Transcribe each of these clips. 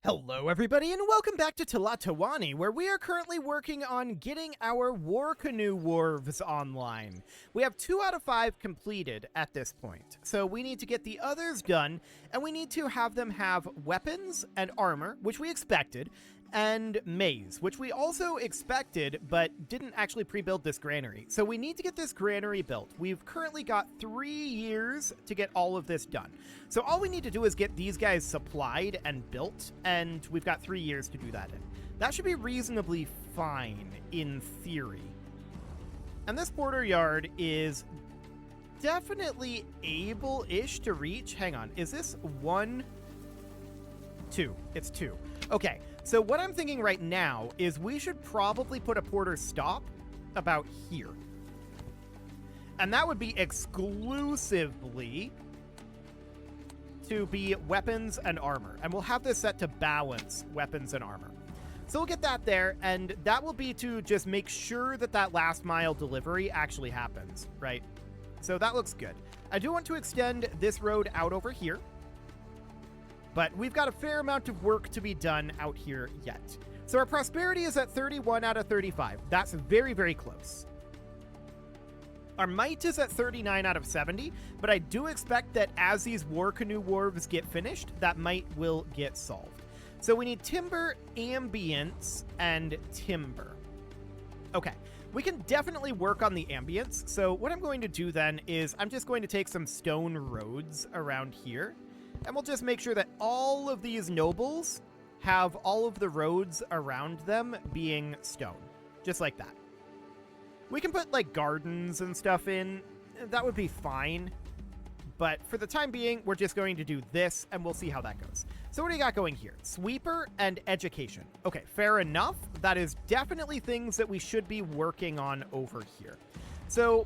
Hello everybody and welcome back to Tlatoani, where we are currently working on getting our war canoe wharves online. We have 2 out of 5 completed at this point, so we need to get the others done, and we need to have them have weapons and armor, which we expected, and maize, which we also expected, but didn't actually pre-build this granary. So we need to get this granary built. We've currently got 3 years to get all of this done. So all we need to do is get these guys supplied and built, and we've got 3 years to do that in. That should be reasonably fine in theory. And this border yard is definitely able-ish to reach. Hang on, is this 1, 2? It's 2. Okay, so what I'm thinking right now is we should probably put a porter stop about here. And that would be exclusively to be weapons and armor. And we'll have this set to balance weapons and armor. So we'll get that there, and that will be to just make sure that that last mile delivery actually happens, right? So that looks good. I do want to extend this road out over here, but we've got a fair amount of work to be done out here yet. So our prosperity is at 31 out of 35. That's very, very close. Our might is at 39 out of 70, but I do expect that as these war canoe wharves get finished, that might will get solved. So we need timber, ambience, and timber. Okay, we can definitely work on the ambience. So what I'm going to do then is I'm just going to take some stone roads around here, and we'll just make sure that all of these nobles have all of the roads around them being stone, just like that. We can put like gardens and stuff in, that would be fine. But for the time being, we're just going to do this and we'll see how that goes. So what do you got going here? Sweeper and education. Okay, fair enough. That is definitely things that we should be working on over here. So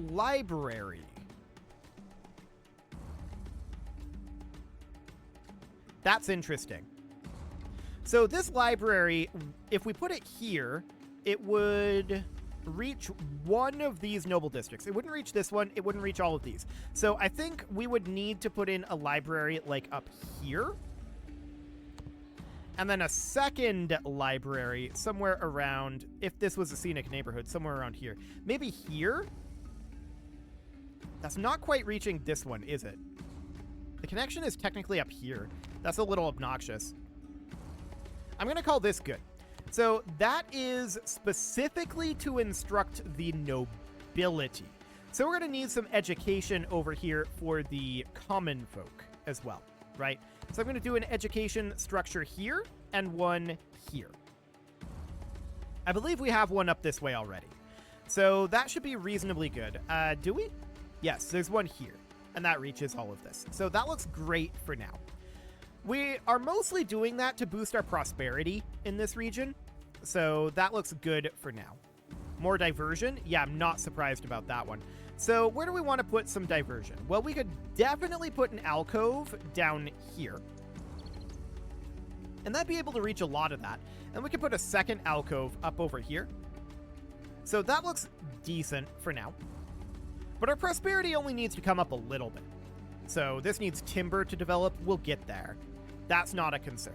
library. That's interesting. So this library, if we put it here, it would reach one of these noble districts. It wouldn't reach this one. It wouldn't reach all of these. So I think we would need to put in a library like up here. And then a second library somewhere around, if this was a scenic neighborhood, somewhere around here. Maybe here? That's not quite reaching this one, is it? The connection is technically up here. That's a little obnoxious. I'm going to call this good. So that is specifically to instruct the nobility. So we're going to need some education over here for the common folk as well, right? So I'm going to do an education structure here and one here. I believe we have one up this way already. So that should be reasonably good. Do we? Yes, there's one here. And that reaches all of this. So that looks great for now. We are mostly doing that to boost our prosperity in this region. So that looks good for now. More diversion? Yeah, I'm not surprised about that one. So where do we want to put some diversion? Well, we could definitely put an alcove down here. And that'd be able to reach a lot of that. And we could put a second alcove up over here. So that looks decent for now. But our prosperity only needs to come up a little bit. So this needs timber to develop. We'll get there. That's not a concern.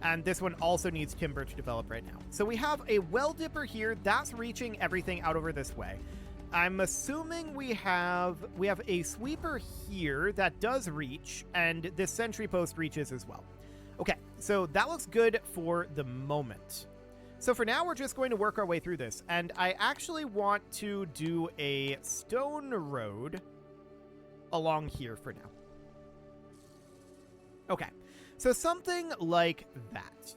And this one also needs timber to develop right now. So we have a well dipper here. That's reaching everything out over this way. I'm assuming we have a sweeper here that does reach, and this sentry post reaches as well. Okay, so that looks good for the moment. So for now, we're just going to work our way through this. And I actually want to do a stone road along here for now. Okay, so something like that.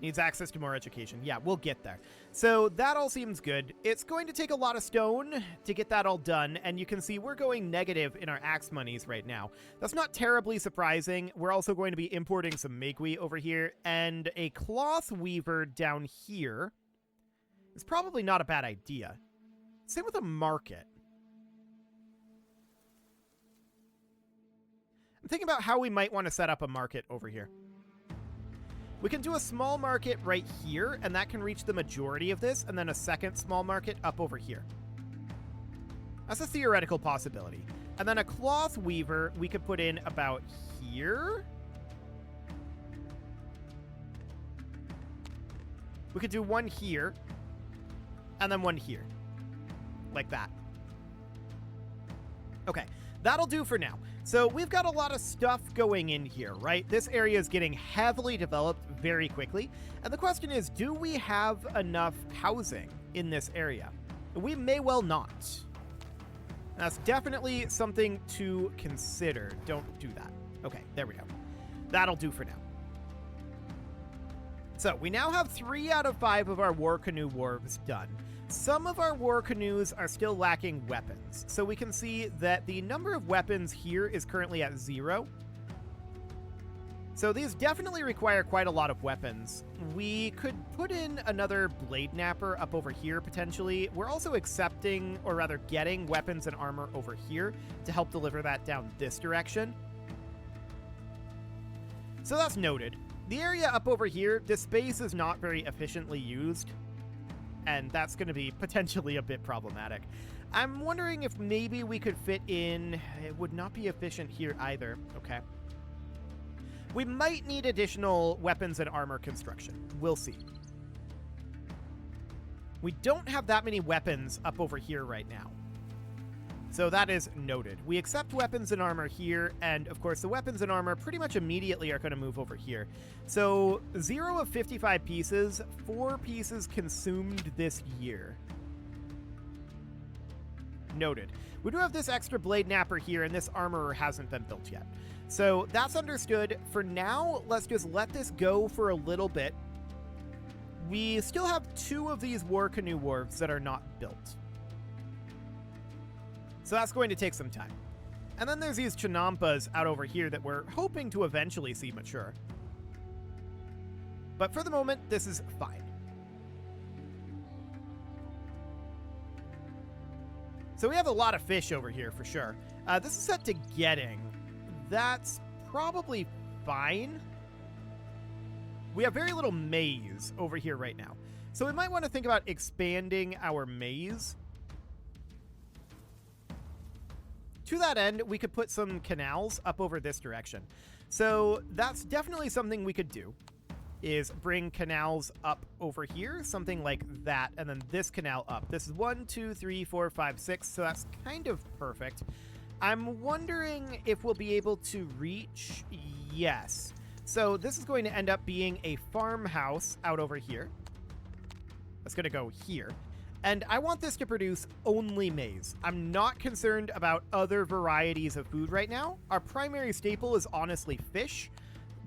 Needs access to more education. Yeah, we'll get there. So that all seems good. It's going to take a lot of stone to get that all done, and you can see we're going negative in our axe monies right now. That's not terribly surprising. We're also going to be importing some Megui over here, and a cloth weaver down here is probably not a bad idea. Same with a market. I'm thinking about how we might want to set up a market over here. We can do a small market right here, and that can reach the majority of this, and then a second small market up over here. That's a theoretical possibility. And then a cloth weaver we could put in about here. We could do one here. And then one here. Like that. Okay, that'll do for now. So we've got a lot of stuff going in here, right? This area is getting heavily developed very quickly. And the question is, do we have enough housing in this area? We may well not. That's definitely something to consider. Don't do that. Okay, there we go. That'll do for now. So we now have 3 out of 5 of our war canoe wharves done. Some of our war canoes are still lacking weapons. So we can see that the number of weapons here is currently at 0. So these definitely require quite a lot of weapons. We could put in another blade napper up over here potentially. We're also accepting, or rather getting, weapons and armor over here to help deliver that down this direction. So that's noted. The area up over here, this space is not very efficiently used, and that's going to be potentially a bit problematic. I'm wondering if maybe we could fit in... It would not be efficient here either. Okay. We might need additional weapons and armor construction. We'll see. We don't have that many weapons up over here right now. So that is noted. We accept weapons and armor here, and of course the weapons and armor pretty much immediately are going to move over here. So 0 of 55 pieces, 4 pieces consumed this year. Noted. We do have this extra blade napper here, and this armorer hasn't been built yet. So that's understood. For now, let's just let this go for a little bit. We still have 2 of these war canoe wharves that are not built. So that's going to take some time. And then there's these chinampas out over here that we're hoping to eventually see mature. But for the moment, this is fine. So we have a lot of fish over here for sure. This is set to getting. That's probably fine. We have very little maize over here right now. So we might want to think about expanding our maize. To that end, we could put some canals up over this direction. So that's definitely something we could do, is bring canals up over here, something like that, and then this canal up. This is 1, 2, 3, 4, 5, 6, so that's kind of perfect. I'm wondering if we'll be able to reach... Yes. So this is going to end up being a farmhouse out over here. That's going to go here. And I want this to produce only maize. I'm not concerned about other varieties of food right now. Our primary staple is honestly fish,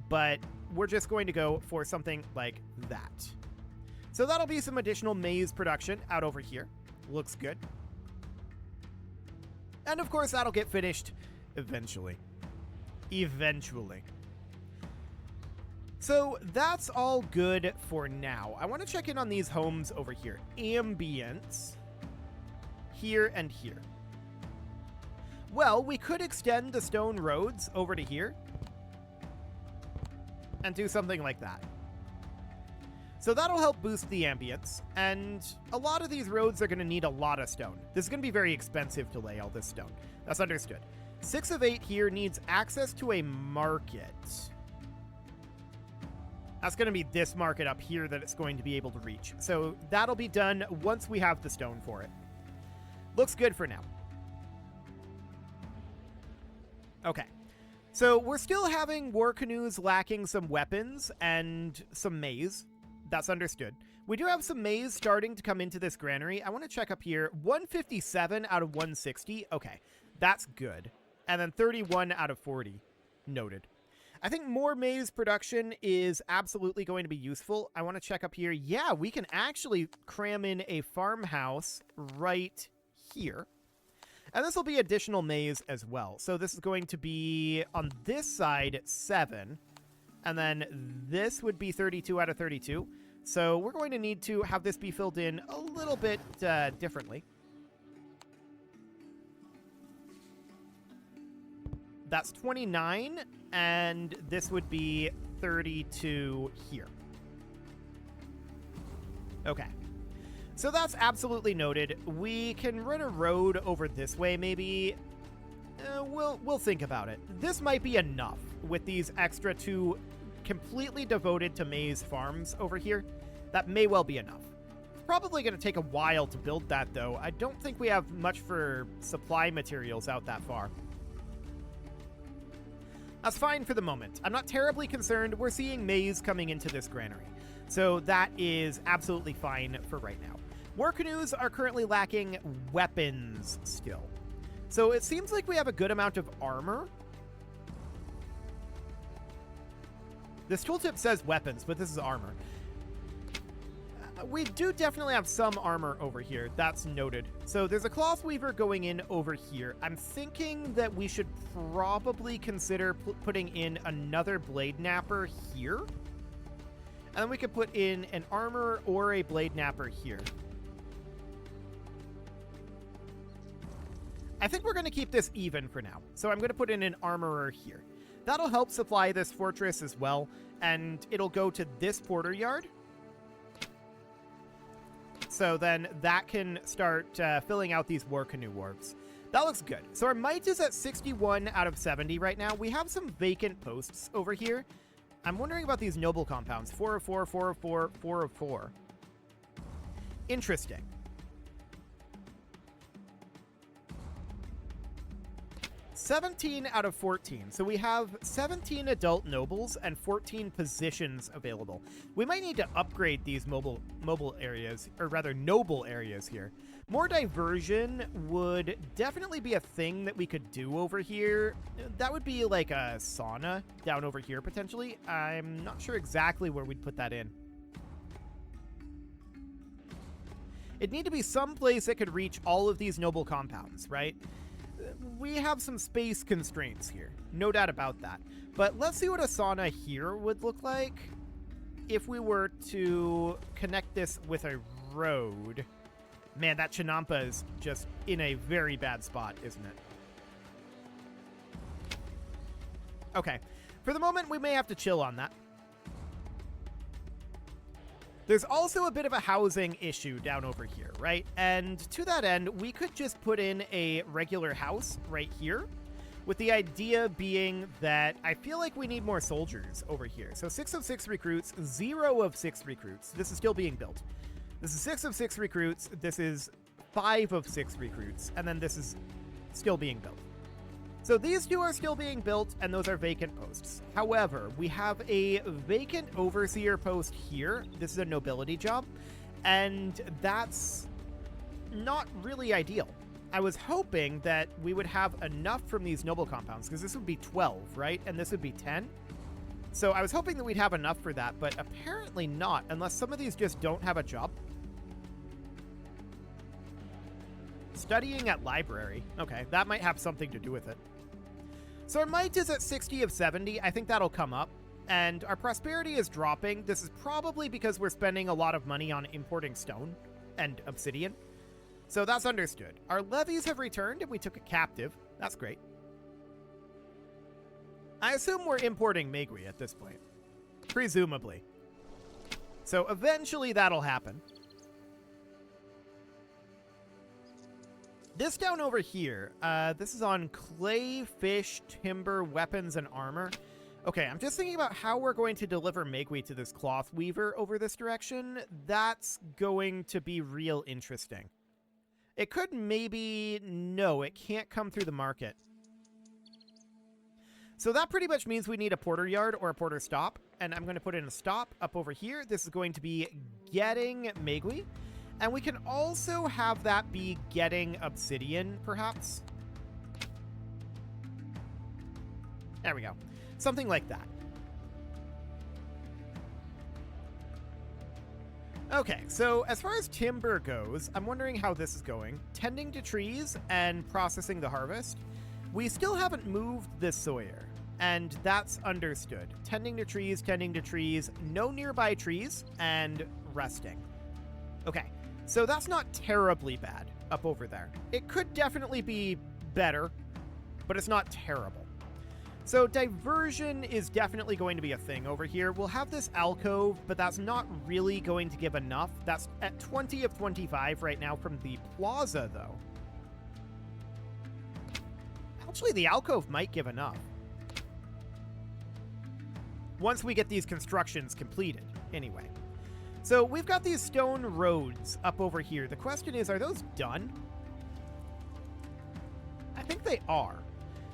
but we're just going to go for something like that. So that'll be some additional maize production out over here. Looks good. And of course, that'll get finished eventually. Eventually. So that's all good for now. I want to check in on these homes over here. Ambience. Here and here. Well, we could extend the stone roads over to here. And do something like that. So that'll help boost the ambience, and a lot of these roads are going to need a lot of stone. This is going to be very expensive to lay all this stone. That's understood. 6 of 8 here needs access to a market. That's going to be this market up here that it's going to be able to reach. So that'll be done once we have the stone for it. Looks good for now. Okay. So we're still having war canoes lacking some weapons and some maize. That's understood. We do have some maize starting to come into this granary. I want to check up here. 157 out of 160. Okay, that's good. And then 31 out of 40. Noted. I think more maize production is absolutely going to be useful. I want to check up here. Yeah, we can actually cram in a farmhouse right here. And this will be additional maize as well. So this is going to be on this side 7. And then this would be 32 out of 32. So we're going to need to have this be filled in a little bit differently. That's 29, and this would be 32 here. Okay. So that's absolutely noted. We can run a road over this way, maybe. We'll think about it. This might be enough with these extra 2 completely devoted to maize farms over here. That may well be enough. It's probably going to take a while to build that, though. I don't think we have much for supply materials out that far. That's fine for the moment. I'm not terribly concerned. We're seeing maize coming into this granary. So that is absolutely fine for right now. War canoes are currently lacking weapons still. So it seems like we have a good amount of armor. This tooltip says weapons, but this is armor. We do definitely have some armor over here. That's noted. So there's a cloth weaver going in over here. I'm thinking that we should probably consider putting in another blade napper here. And then we could put in an armor or a blade napper here. I think we're going to keep this even for now. So I'm going to put in an armorer here. That'll help supply this fortress as well. And it'll go to this porter yard. So then that can start filling out these war canoe wharves. That looks good. So our might is at 61 out of 70 right now. We have some vacant posts over here. I'm wondering about these noble compounds. 404, 404, 404. Interesting. $17 out of 14. So we have 17 adult nobles and 14 positions available. We might need to upgrade these mobile areas, or rather noble areas here. More diversion would definitely be a thing that we could do over here. That would be like a sauna down over here potentially. I'm not sure exactly where we'd put that in. It'd need to be someplace that could reach all of these noble compounds, right? We have some space constraints here, no doubt about that. But let's see what a sauna here would look like if we were to connect this with a road. Man, that Chinampa is just in a very bad spot, isn't it? Okay, for the moment, we may have to chill on that. There's also a bit of a housing issue down over here, right? And to that end, we could just put in a regular house right here, with the idea being that I feel like we need more soldiers over here. So 6 of 6 recruits, 0 of 6 recruits. This is still being built. This is 6 of 6 recruits. This is 5 of 6 recruits. And then this is still being built. So these 2 are still being built, and those are vacant posts. However, we have a vacant overseer post here. This is a nobility job, and that's not really ideal. I was hoping that we would have enough from these noble compounds, because this would be 12, right? And this would be 10. So I was hoping that we'd have enough for that, but apparently not, unless some of these just don't have a job. Studying at library. Okay, that might have something to do with it. So our might is at 60 of 70. I think that'll come up. And our prosperity is dropping. This is probably because we're spending a lot of money on importing stone and obsidian. So that's understood. Our levies have returned and we took a captive. That's great. I assume we're importing Megui at this point. Presumably. So eventually that'll happen. This down over here, this is on clay, fish, timber, weapons, and armor. Okay, I'm just thinking about how we're going to deliver Megui to this cloth weaver over this direction. That's going to be real interesting. It could maybe... No, it can't come through the market. So that pretty much means we need a porter yard or a porter stop. And I'm going to put in a stop up over here. This is going to be getting Megui. And we can also have that be getting obsidian, perhaps. There we go. Something like that. Okay, so as far as timber goes, I'm wondering how this is going. Tending to trees and processing the harvest. We still haven't moved this Sawyer, and that's understood. Tending to trees, no nearby trees, and resting. Okay. So that's not terribly bad up over there. It could definitely be better, but it's not terrible. So diversion is definitely going to be a thing over here. We'll have this alcove, but that's not really going to give enough. That's at 20 of 25 right now from the plaza, though. How Actually, the alcove might give enough. Once we get these constructions completed, anyway. So we've got these stone roads up over here. The question is, are those done? I think they are.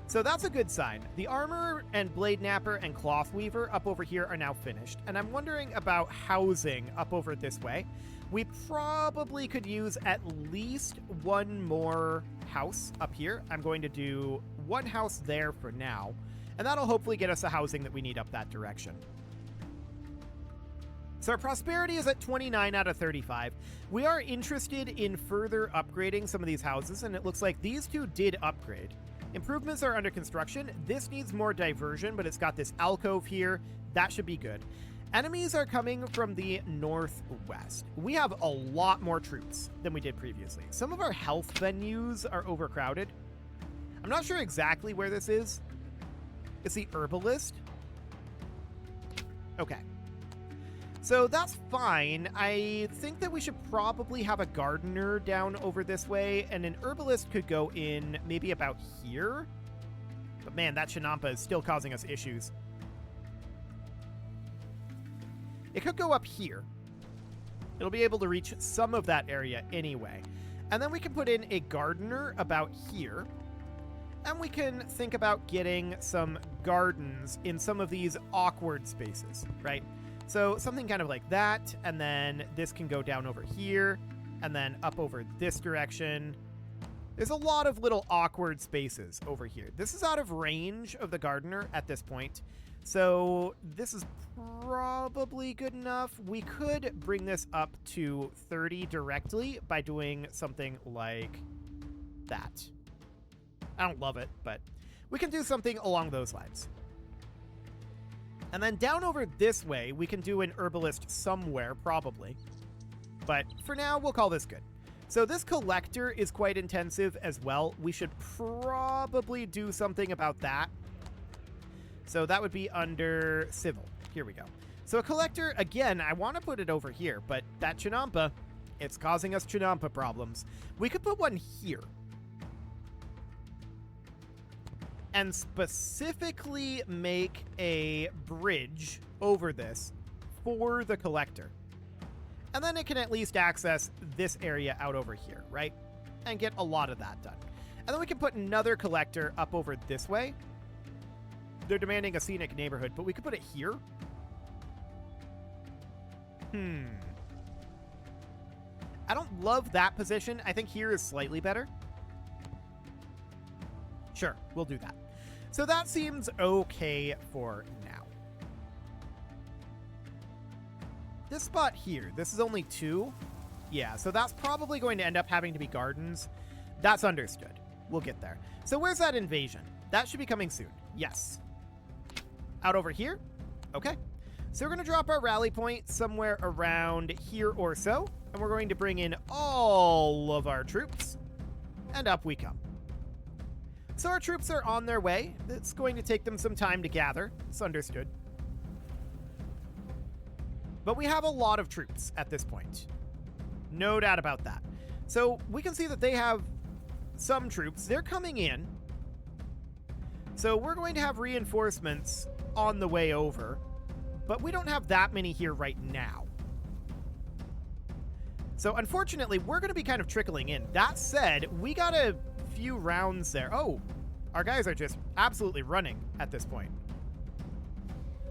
So that's a good sign. The armor and blade napper and cloth weaver up over here are now finished. And I'm wondering about housing up over this way. We probably could use at least one more house up here. I'm going to do one house there for now. And that'll hopefully get us the housing that we need up that direction. So our prosperity is at 29 out of 35. We are interested in further upgrading some of these houses, and it looks like these two did upgrade. Improvements are under construction. This needs more diversion, but it's got this alcove here. That should be good. Enemies are coming from the northwest. We have a lot more troops than we did previously. Some of our health venues are overcrowded. I'm not sure exactly where this is. It's the herbalist. Okay. So that's fine. I think that we should probably have a gardener down over this way, and an herbalist could go in maybe about here. But man, that Chinampa is still causing us issues. It could go up here. It'll be able to reach some of that area anyway. And then we can put in a gardener about here. And we can think about getting some gardens in some of these awkward spaces, right? So something kind of like that, and then this can go down over here, and then up over this direction. There's a lot of little awkward spaces over here. This is out of range of the gardener at this point, so this is probably good enough. We could bring this up to 30 directly by doing something like that. I don't love it, but we can do something along those lines. And then down over this way, we can do an herbalist somewhere, probably. But for now, we'll call this good. So this collector is quite intensive as well. We should probably do something about that. So that would be under civil. Here we go. So a collector, again, I want to put it over here, but that Chinampa, it's causing us Chinampa problems. We could put one here. And specifically make a bridge over this for the collector. And then it can at least access this area out over here, right? And get a lot of that done. And then we can put another collector up over this way. They're demanding a scenic neighborhood, but we could put it here. I don't love that position. I think here is slightly better. Sure, we'll do that. So that seems okay for now. This spot here, this is only 2. Yeah, so that's probably going to end up having to be gardens. That's understood. We'll get there. So where's that invasion? That should be coming soon. Yes. Out over here? Okay. So we're going to drop our rally point somewhere around here or so. And we're going to bring in all of our troops. And up we come. So our troops are on their way. It's going to take them some time to gather. It's understood. But we have a lot of troops at this point. No doubt about that. So we can see that they have some troops. They're coming in. So we're going to have reinforcements on the way over. But we don't have that many here right now. So unfortunately, we're going to be kind of trickling in. That said, we got a few rounds there. Oh, our guys are just absolutely running at this point.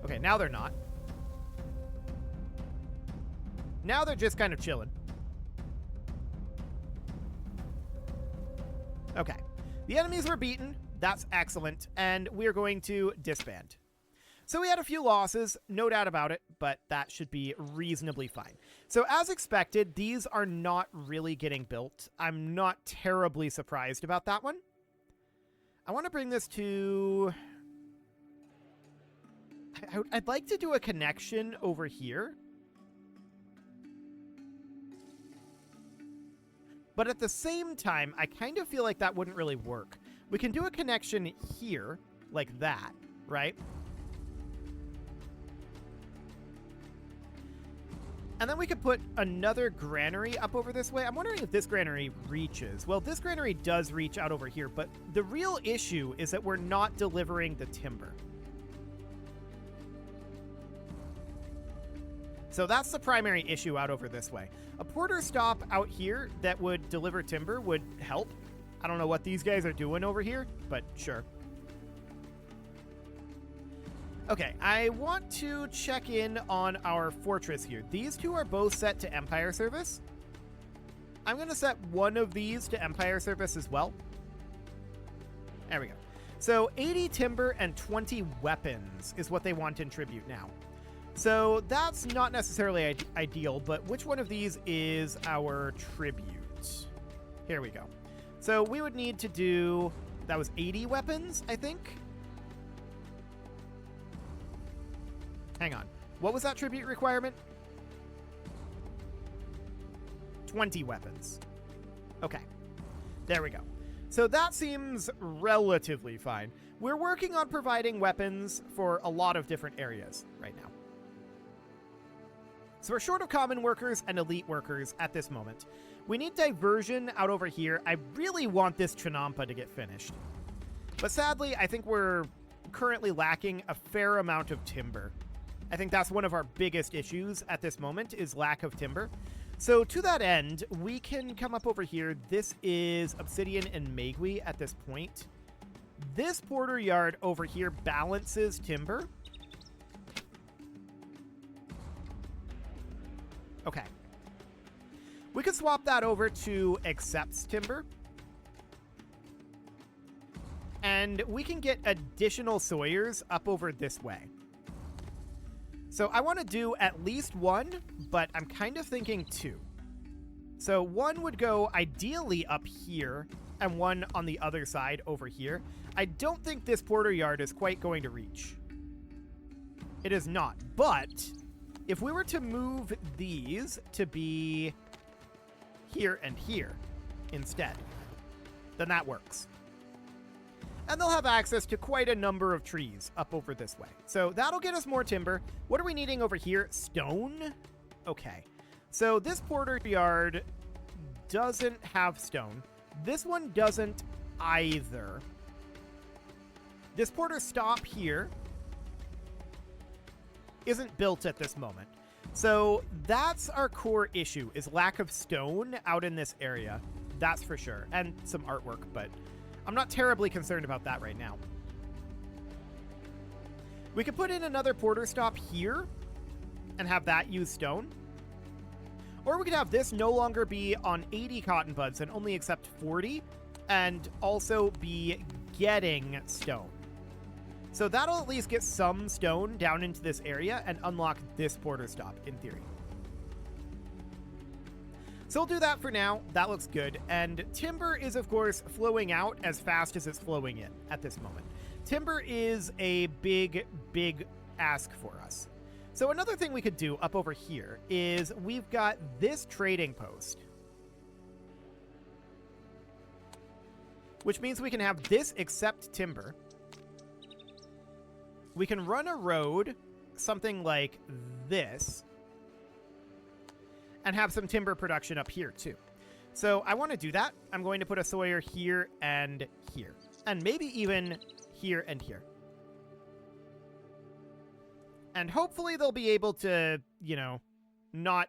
Okay, now they're not. Now they're just kind of chilling. Okay. The enemies were beaten. That's excellent. And we're going to disband. So we had a few losses, no doubt about it, but that should be reasonably fine. So as expected, these are not really getting built. I'm not terribly surprised about that one. I want to bring this to... I'd like to do a connection over here. But at the same time, I kind of feel like that wouldn't really work. We can do a connection here, like that, right? And then we could put another granary up over this way. I'm wondering if this granary reaches. Well, this granary does reach out over here, but the real issue is that we're not delivering the timber. So that's the primary issue out over this way. A porter stop out here that would deliver timber would help. I don't know what these guys are doing over here, but sure. Okay, I want to check in on our fortress here. These two are both set to Empire Service. I'm going to set one of these to Empire Service as well. There we go. So 80 timber and 20 weapons is what they want in tribute now. So that's not necessarily ideal, but which one of these is our tribute? Here we go. So we would need to do, that was 80 weapons, I think. Hang on. What was that tribute requirement? 20 weapons. Okay. There we go. So that seems relatively fine. We're working on providing weapons for a lot of different areas right now. So we're short of common workers and elite workers at this moment. We need diversion out over here. I really want this Chinampa to get finished. But sadly, I think we're currently lacking a fair amount of timber. I think that's one of our biggest issues at this moment is lack of timber. So to that end, we can come up over here. This is obsidian and Megui at this point. This porter yard over here balances timber. Okay. We could swap that over to accepts timber. And we can get additional sawyers up over this way. So I want to do at least one, but I'm kind of thinking two. So one would go ideally up here and one on the other side over here. I don't think this porter yard is quite going to reach. It is not, but if we were to move these to be here and here instead, then that works. And they'll have access to quite a number of trees up over this way. So that'll get us more timber. What are we needing over here? Stone? Okay. So this porter yard doesn't have stone. This one doesn't either. This porter stop here isn't built at this moment. So that's our core issue, is lack of stone out in this area. That's for sure. And some artwork, but I'm not terribly concerned about that right now. We could put in another porter stop here and have that use stone. Or we could have this no longer be on 80 cotton buds and only accept 40 and also be getting stone. So that'll at least get some stone down into this area and unlock this porter stop in theory. So we'll do that for now. That looks good. And timber is, of course, flowing out as fast as it's flowing in at this moment. Timber is a big, big ask for us. So another thing we could do up over here is we've got this trading post, which means we can have this accept timber. We can run a road, something like this, and have some timber production up here too. So I want to do that. I'm going to put a sawyer here and here, and maybe even here and here. And hopefully they'll be able to, you know, not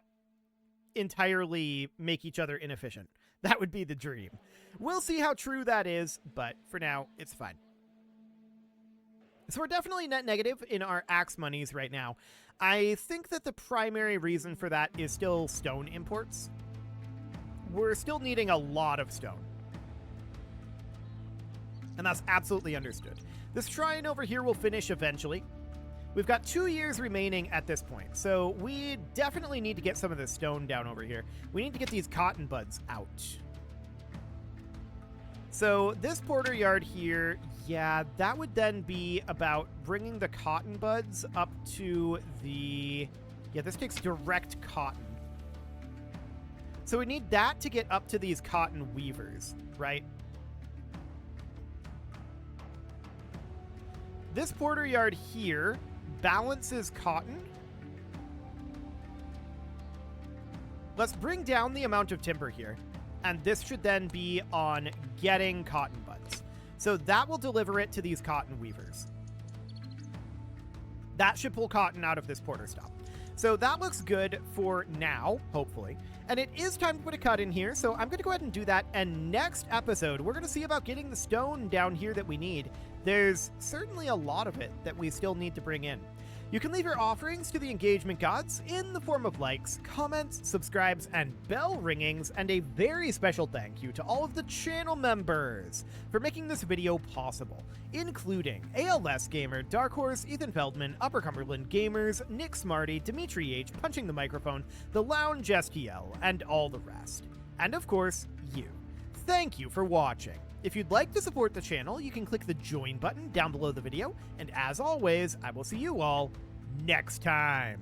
entirely make each other inefficient. That would be the dream. We'll see how true that is, but for now, it's fine. So we're definitely net negative in our axe monies right now. I think that the primary reason for that is still stone imports. We're still needing a lot of stone. And that's absolutely understood. This shrine over here will finish eventually. We've got 2 years remaining at this point, so we definitely need to get some of this stone down over here. We need to get these cotton buds out. So this porter yard here, yeah, that would then be about bringing the cotton buds up to the... Yeah, this takes direct cotton. So we need that to get up to these cotton weavers, right? This porter yard here balances cotton. let's bring down the amount of timber here. And this should then be on getting cotton buds. So that will deliver it to these cotton weavers. That should pull cotton out of this porter stop. So that looks good for now, hopefully. And it is time to put a cut in here, so I'm going to go ahead and do that. And next episode, we're going to see about getting the stone down here that we need. There's certainly a lot of it that we still need to bring in. You can leave your offerings to the engagement gods in the form of likes, comments, subscribes, and bell ringings, and a very special thank you to all of the channel members for making this video possible, including ALS Gamer, Dark Horse, Ethan Feldman, Upper Cumberland Gamers, Nick Smarty, Dimitri H, Punching the Microphone, The Lounge STL, and all the rest. And of course, you. Thank you for watching. If you'd like to support the channel, you can click the join button down below the video, and as always, I will see you all next time.